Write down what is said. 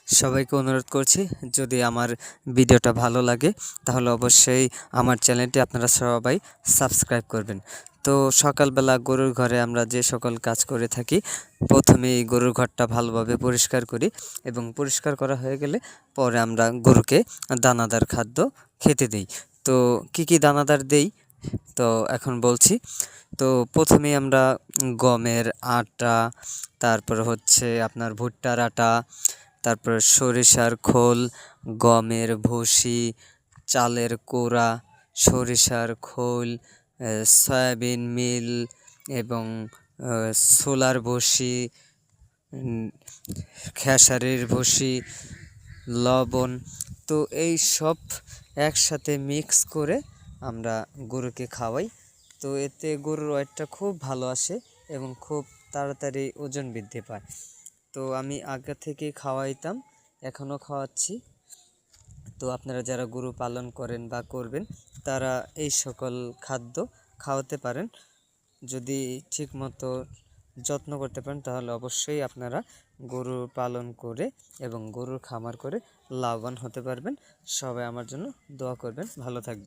সবাইকে অনুরোধ করছি, যদি আমার ভিডিওটা ভালো লাগে তাহলে অবশ্যই আমার চ্যানেলটি আপনারা সবাই সাবস্ক্রাইব করবেন। তো সকালবেলা গরুর ঘরে আমরা যে সকল কাজ করে থাকি, প্রথমেই গরুর ঘরটা ভালোভাবে পরিষ্কার করি এবং পরিষ্কার করা হয়ে গেলে পরে আমরা গরুকে দানাদার খাদ্য খেতে দিই। তো কি কি দানাদার দেই তো এখন বলছি। তো প্রথমেই আমরা গমের আটা, তারপর হচ্ছে আপনার ভুট্টার আটা, তারপর সরিষার খোল, গমের ভুসি, চালের কোড়া, সরিষার খোল, সয়াবিন মিল এবং ছোলার ভুসি, উম, খেসারির ভুসি, লবণ। তো এই সব একসাথে মিক্স করে আমরা গরুকে খাওয়াই। তো এতে গরুর ওয়েটটা খুব ভালো আসে এবং খুব তাড়াতাড়ি ওজন বৃদ্ধি পায়। তো আমি আগে থেকে খাওয়াইতাম, এখনও খাওয়াচ্ছি। তো আপনারা যারা গরু পালন করেন বা করবেন তারা এই সকল খাদ্য খাওয়াতে পারেন। যদি ঠিকমতো যত্ন করতে পারেন তাহলে অবশ্যই আপনারা গরু পালন করে এবং গরুর খামার করে লাভবান হতে পারবেন। সবাই আমার জন্য দোয়া করবেন। ভালো থাকবেন।